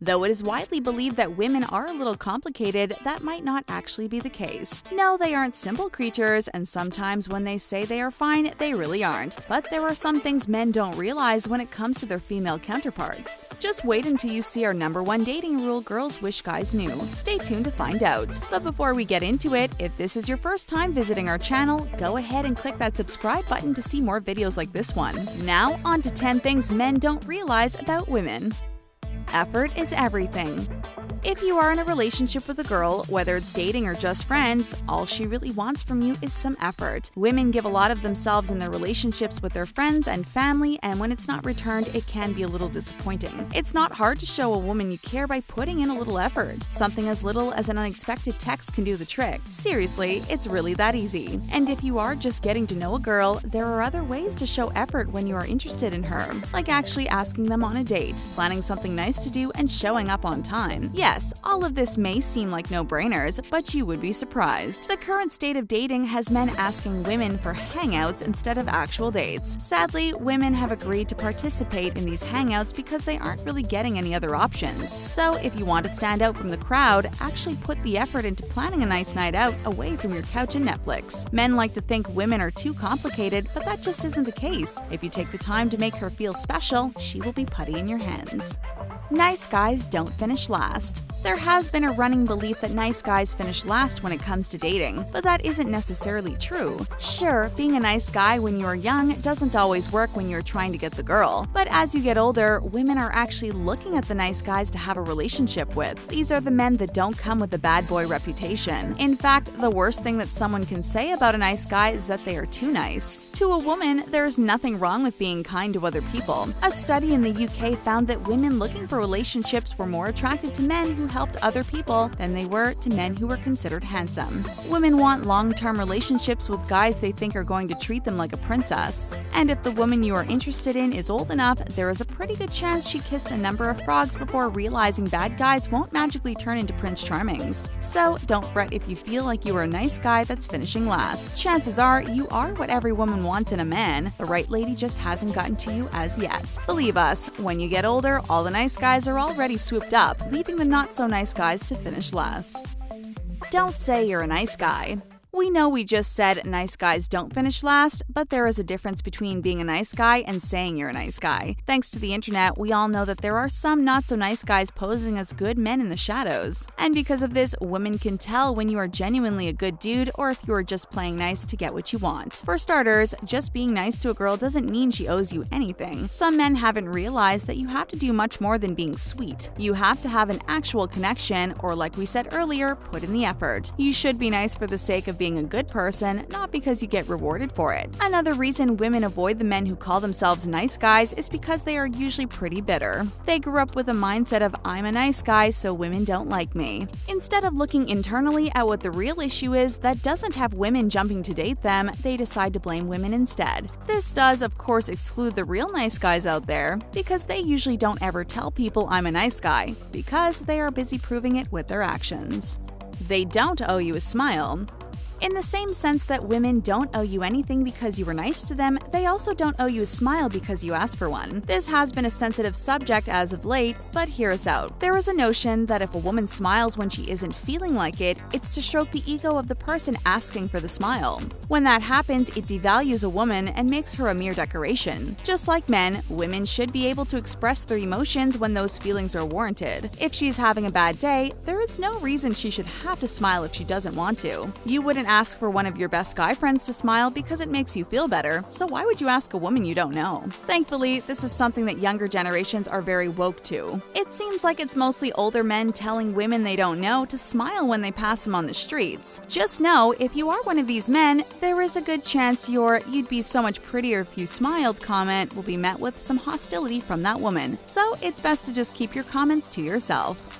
Though it is widely believed that women are a little complicated, that might not actually be the case. No, they aren't simple creatures, and sometimes when they say they are fine, they really aren't. But there are some things men don't realize when it comes to their female counterparts. Just wait until you see our #1 dating rule girls wish guys knew. Stay tuned to find out. But before we get into it, if this is your first time visiting our channel, go ahead and click that subscribe button to see more videos like this one. Now, on to 10 things men don't realize about women. Effort is everything. If you are in a relationship with a girl, whether it's dating or just friends, all she really wants from you is some effort. Women give a lot of themselves in their relationships with their friends and family, and when it's not returned, it can be a little disappointing. It's not hard to show a woman you care by putting in a little effort. Something as little as an unexpected text can do the trick. Seriously, it's really that easy. And if you are just getting to know a girl, there are other ways to show effort when you are interested in her, like actually asking them on a date, planning something nice to do, and showing up on time. Yes, all of this may seem like no-brainers, but you would be surprised. The current state of dating has men asking women for hangouts instead of actual dates. Sadly, women have agreed to participate in these hangouts because they aren't really getting any other options. So if you want to stand out from the crowd, actually put the effort into planning a nice night out away from your couch and Netflix. Men like to think women are too complicated, but that just isn't the case. If you take the time to make her feel special, she will be putty in your hands. Nice guys don't finish last. There has been a running belief that nice guys finish last when it comes to dating, but that isn't necessarily true. Sure, being a nice guy when you are young doesn't always work when you're trying to get the girl, but as you get older, women are actually looking at the nice guys to have a relationship with. These are the men that don't come with a bad boy reputation. In fact, the worst thing that someone can say about a nice guy is that they are too nice. To a woman, there is nothing wrong with being kind to other people. A study in the UK found that women looking for relationships were more attracted to men who helped other people than they were to men who were considered handsome. Women want long-term relationships with guys they think are going to treat them like a princess. And if the woman you are interested in is old enough, there is a pretty good chance she kissed a number of frogs before realizing bad guys won't magically turn into Prince Charmings. So don't fret if you feel like you are a nice guy that's finishing last. Chances are you are what every woman wants in a man. The right lady just hasn't gotten to you as yet. Believe us, when you get older, all the nice guys are already swooped up, leaving the not-so-nice guys to finish last. Don't say you're a nice guy. We know we just said nice guys don't finish last, but there is a difference between being a nice guy and saying you're a nice guy. Thanks to the internet, we all know that there are some not-so-nice guys posing as good men in the shadows. And because of this, women can tell when you are genuinely a good dude or if you are just playing nice to get what you want. For starters, just being nice to a girl doesn't mean she owes you anything. Some men haven't realized that you have to do much more than being sweet. You have to have an actual connection, or like we said earlier, put in the effort. You should be nice for the sake of being a good person, not because you get rewarded for it. Another reason women avoid the men who call themselves nice guys is because they are usually pretty bitter. They grew up with a mindset of I'm a nice guy, so women don't like me. Instead of looking internally at what the real issue is that doesn't have women jumping to date them, they decide to blame women instead. This does, of course, exclude the real nice guys out there, because they usually don't ever tell people I'm a nice guy, because they are busy proving it with their actions. They don't owe you a smile. In the same sense that women don't owe you anything because you were nice to them, they also don't owe you a smile because you asked for one. This has been a sensitive subject as of late, but hear us out. There is a notion that if a woman smiles when she isn't feeling like it, it's to stroke the ego of the person asking for the smile. When that happens, it devalues a woman and makes her a mere decoration. Just like men, women should be able to express their emotions when those feelings are warranted. If she's having a bad day, there is no reason she should have to smile if she doesn't want to. You wouldn't ask for one of your best guy friends to smile because it makes you feel better, so why would you ask a woman you don't know? Thankfully, this is something that younger generations are very woke to. It seems like it's mostly older men telling women they don't know to smile when they pass them on the streets. Just know, if you are one of these men, there is a good chance your "you'd be so much prettier if you smiled" comment will be met with some hostility from that woman, so it's best to just keep your comments to yourself.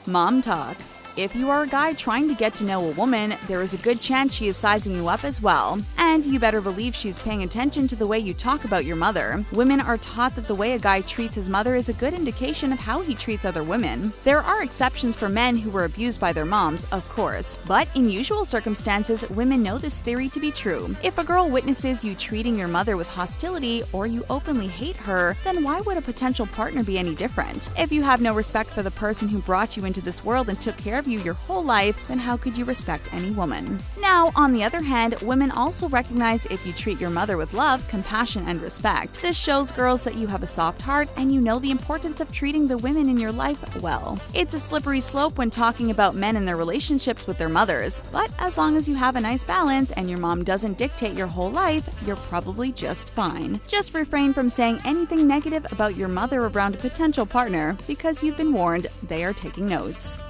Mom talk. If you are a guy trying to get to know a woman, there is a good chance she is sizing you up as well. And you better believe she's paying attention to the way you talk about your mother. Women are taught that the way a guy treats his mother is a good indication of how he treats other women. There are exceptions for men who were abused by their moms, of course, but in usual circumstances, women know this theory to be true. If a girl witnesses you treating your mother with hostility or you openly hate her, then why would a potential partner be any different? If you have no respect for the person who brought you into this world and took care of you your whole life, then how could you respect any woman? Now, on the other hand, women also recognize if you treat your mother with love, compassion, and respect. This shows girls that you have a soft heart and you know the importance of treating the women in your life well. It's a slippery slope when talking about men and their relationships with their mothers, but as long as you have a nice balance and your mom doesn't dictate your whole life, you're probably just fine. Just refrain from saying anything negative about your mother around a potential partner because you've been warned. They are taking notes.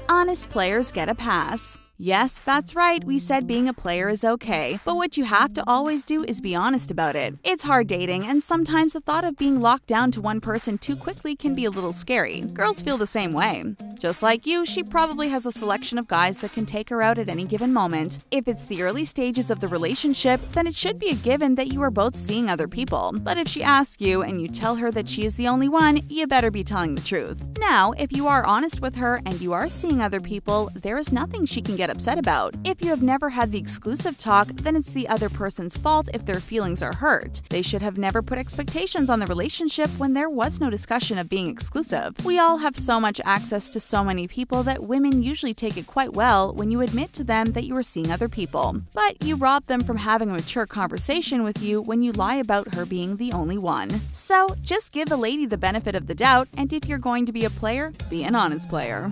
Honest players get a pass. Yes, that's right, we said being a player is okay, but what you have to always do is be honest about it. It's hard dating, and sometimes the thought of being locked down to one person too quickly can be a little scary. Girls feel the same way. Just like you, she probably has a selection of guys that can take her out at any given moment. If it's the early stages of the relationship, then it should be a given that you are both seeing other people. But if she asks you and you tell her that she is the only one, you better be telling the truth. Now, if you are honest with her and you are seeing other people, there is nothing she can get upset about. If you have never had the exclusive talk, then it's the other person's fault if their feelings are hurt. They should have never put expectations on the relationship when there was no discussion of being exclusive. We all have so much access to so many people that women usually take it quite well when you admit to them that you are seeing other people. But you rob them from having a mature conversation with you when you lie about her being the only one. So just give a lady the benefit of the doubt, and if you're going to be a player, be an honest player.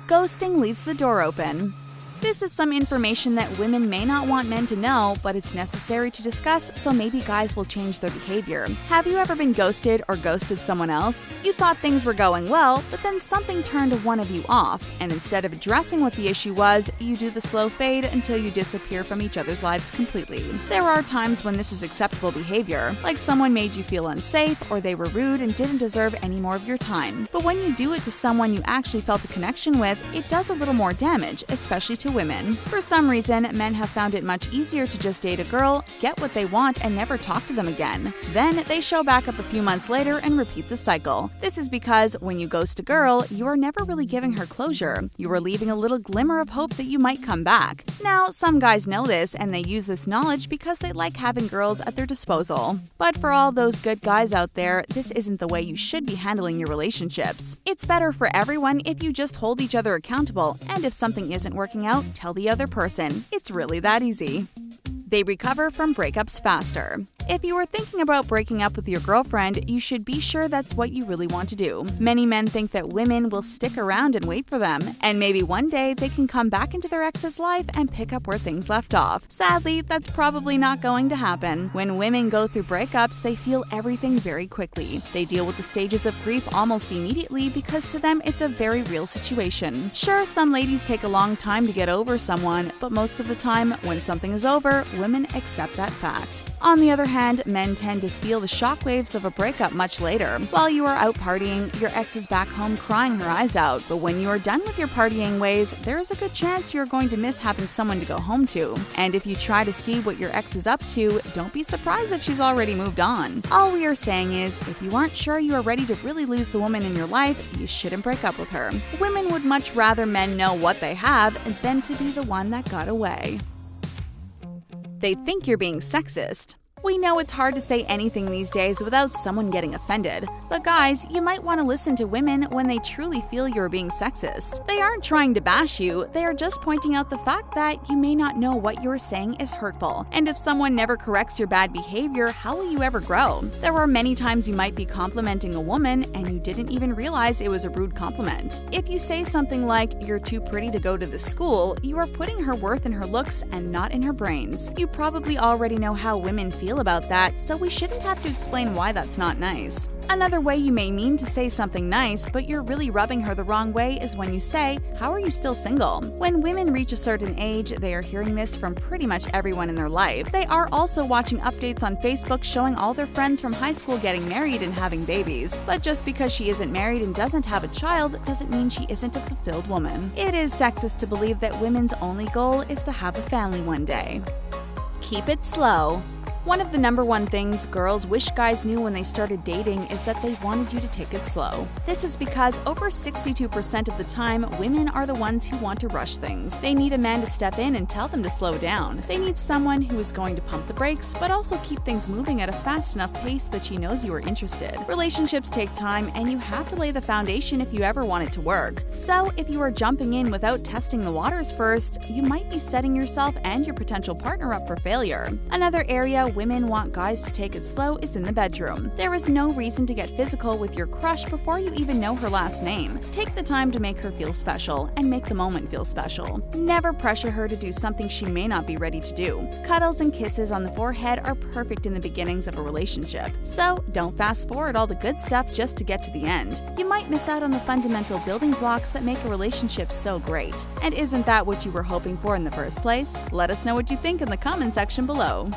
Ghosting leaves the door open. This is some information that women may not want men to know, but it's necessary to discuss so maybe guys will change their behavior. Have you ever been ghosted or ghosted someone else? You thought things were going well, but then something turned one of you off, and instead of addressing what the issue was, you do the slow fade until you disappear from each other's lives completely. There are times when this is acceptable behavior, like someone made you feel unsafe or they were rude and didn't deserve any more of your time. But when you do it to someone you actually felt a connection with, it does a little more damage, especially to women. For some reason, men have found it much easier to just date a girl, get what they want, and never talk to them again. Then they show back up a few months later and repeat the cycle. This is because when you ghost a girl, you are never really giving her closure. You are leaving a little glimmer of hope that you might come back. Now, some guys know this and they use this knowledge because they like having girls at their disposal. But for all those good guys out there, this isn't the way you should be handling your relationships. It's better for everyone if you just hold each other accountable, and if something isn't working out, tell the other person. It's really that easy. They recover from breakups faster. If you are thinking about breaking up with your girlfriend, you should be sure that's what you really want to do. Many men think that women will stick around and wait for them, and maybe one day they can come back into their ex's life and pick up where things left off. Sadly, that's probably not going to happen. When women go through breakups, they feel everything very quickly. They deal with the stages of grief almost immediately because to them it's a very real situation. Sure, some ladies take a long time to get over someone, but most of the time, when something is over, women accept that fact. On the other hand, men tend to feel the shockwaves of a breakup much later. While you are out partying, your ex is back home crying her eyes out, but when you are done with your partying ways, there is a good chance you're going to miss having someone to go home to. And if you try to see what your ex is up to, don't be surprised if she's already moved on. All we are saying is, if you aren't sure you are ready to really lose the woman in your life, you shouldn't break up with her. Women would much rather men know what they have than to be the one that got away. They think you're being sexist. We know it's hard to say anything these days without someone getting offended. But guys, you might want to listen to women when they truly feel you're being sexist. They aren't trying to bash you, they are just pointing out the fact that you may not know what you're saying is hurtful. And if someone never corrects your bad behavior, how will you ever grow? There are many times you might be complimenting a woman and you didn't even realize it was a rude compliment. If you say something like, "You're too pretty to go to this school," you are putting her worth in her looks and not in her brains. You probably already know how women feel feel about that, so we shouldn't have to explain why that's not nice. Another way you may mean to say something nice, but you're really rubbing her the wrong way is when you say, "How are you still single?" When women reach a certain age, they are hearing this from pretty much everyone in their life. They are also watching updates on Facebook showing all their friends from high school getting married and having babies. But just because she isn't married and doesn't have a child doesn't mean she isn't a fulfilled woman. It is sexist to believe that women's only goal is to have a family one day. Keep it slow. One of the #1 things girls wish guys knew when they started dating is that they wanted you to take it slow. This is because over 62% of the time, women are the ones who want to rush things. They need a man to step in and tell them to slow down. They need someone who is going to pump the brakes, but also keep things moving at a fast enough pace that she knows you are interested. Relationships take time, and you have to lay the foundation if you ever want it to work. So, if you are jumping in without testing the waters first, you might be setting yourself and your potential partner up for failure. Another area women want guys to take it slow is in the bedroom. There is no reason to get physical with your crush before you even know her last name. Take the time to make her feel special and make the moment feel special. Never pressure her to do something she may not be ready to do. Cuddles and kisses on the forehead are perfect in the beginnings of a relationship, so don't fast forward all the good stuff just to get to the end. You might miss out on the fundamental building blocks that make a relationship so great. And isn't that what you were hoping for in the first place? Let us know what you think in the comment section below.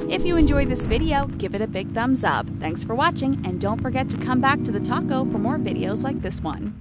If you enjoyed this video, give it a big thumbs up. Thanks for watching, and don't forget to come back to the taco for more videos like this one.